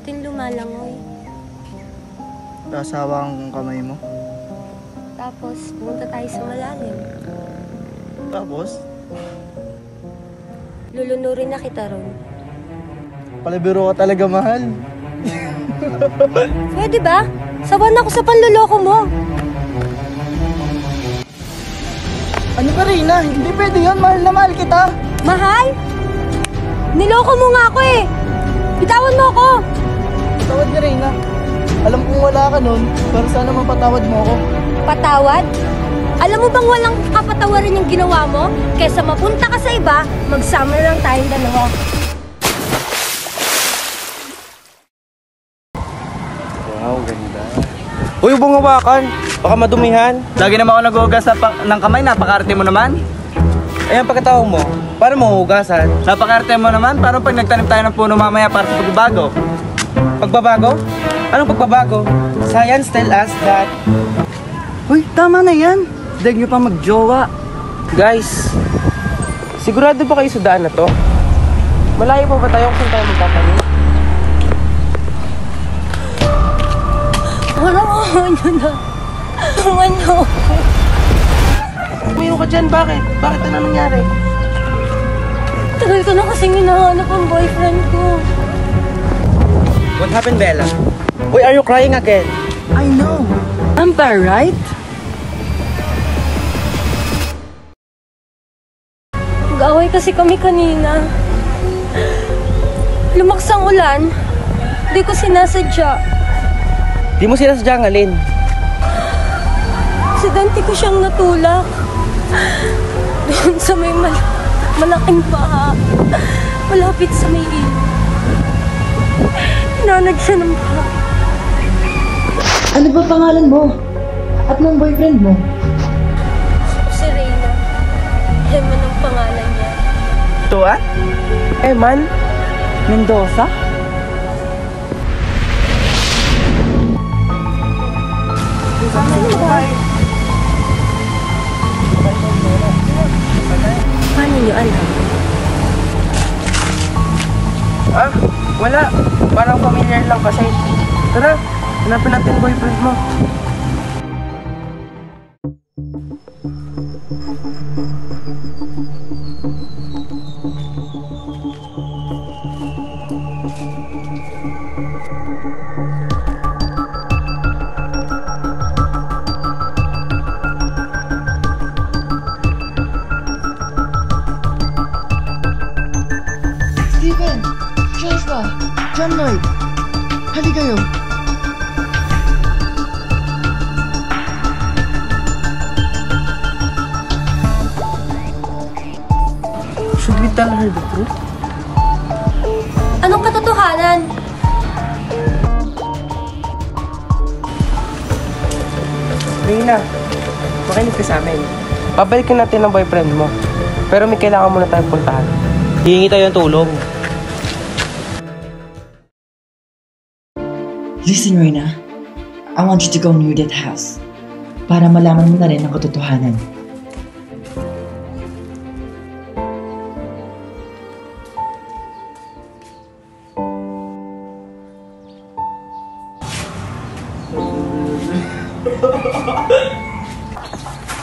natin lumalangoy. Nasawa ang kamay mo. Tapos, pumunta tayo sa malalim. Tapos, Lulunurin na kita ron. palibiro ka talaga, mahal. Pwede ba? Sawan ako sa panluloko mo. Ano ka, Reyna? Hindi pwede yun. Mahal na mahal kita. Mahal? Niloko mo nga ako eh. Bitawan mo ako. Patawad ka, Reyna. Alam kong wala ka nun, pero sana mapatawad mo ako. Patawad? Alam mo bang walang kapatawaran yung ginawa mo? Kesa mapunta ka sa iba, magsama na lang tayong dalawa. Wow, ganda. Uy, huwag mong hawakan. Baka madumihan. Lagi naman ako nag-uugas ng kamay. Napakarte mo naman. Ayan, pagkatao mo, para mo hugasan. Napakarte mo naman. Paano pag nagtanim tayo ng puno mamaya para sa pagbabago? Pagbabago? Anong pagbabago? Science tell us that... Uy, tama na yan. Daig nyo pa magjowa. Guys, sigurado ba kayo sa daan na to? Malayo pa ba tayo kung saan tayo magtatanim? Wala mo nyo na. Tuman nyo. Umayo ka dyan, bakit? Bakit ano nangyari? Tagal ko na kasing hinahanap ang boyfriend ko. What happened, Bella? Uy, are you crying again? I know. Am I right? Nag-away kasi kami kanina. Lumakas ang ulan. Di ko sinasadya. Di mo sinasadyang alin. Aksidente ko siyang natulak. Doon sa may malaking baha. Malapit sa may ilog. Hinanag siya ng baha. Ano ba pangalan mo? At ng boyfriend mo? Si Reyna. Eman ang pangalan niya. Tua? Eman? Mendoza? Paano niyo alam? Ah, wala. Parang familiar lang kasi. Tara, hanapin natin yung boyfriend mo. Steven! Joshua! John Lloyd. Hali kayo. Should we tell her the truth? Anong katotohanan? Reyna, makinig ka sa amin. Babalikan natin ang boyfriend mo. Pero may kailangan muna tayong puntahan. Hihingi tayo ng tulong. Listen, Reyna. I want you to go near that house para malaman mo na rin ang katotohanan.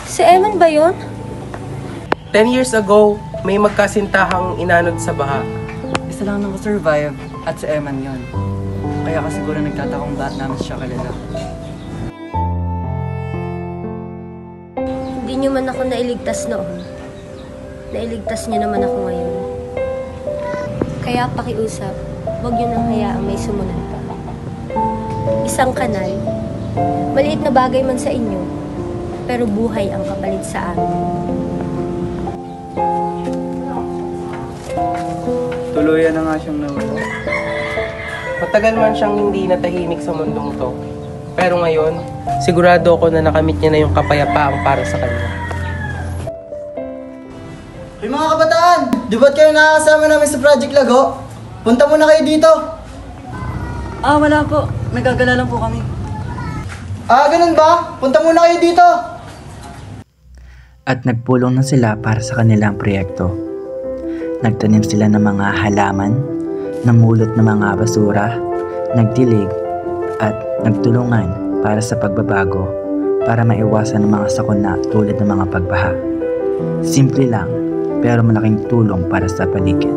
Si Eman ba yun? 10 years ago, may magkasintahang inanod sa baha. Isa lang nakasurvive at si Eman yun. Kaya ka siguro nagtatakong ba't namin siya kilala. Hindi niyo man ako nailigtas noon. Nailigtas niyo naman ako ngayon. Kaya pakiusap, huwag niyo nang hayaang may sumunod pa. Isang kanal, maliit na bagay man sa inyo, pero buhay ang kapalit sa amin. Tuluyan na nga siyang nawala. Matagal man siyang hindi natahimik sa mundong to. Pero ngayon, sigurado ako na nakamit niya na yung kapayapaang para sa kanya. Hey mga kabataan! Di ba't kayo nakakasama namin sa Project Lago? Punta muna kayo dito! Wala po. Nagagala lang po kami. Ganun ba? Punta muna kayo dito! At nagpulong na sila para sa kanilang proyekto. Nagtanim sila ng mga halaman, namulot ng mga basura, nagdilig, at nagtulungan para sa pagbabago para maiwasan ang mga sakuna tulad ng mga pagbaha. Simple lang pero malaking tulong para sa paligid.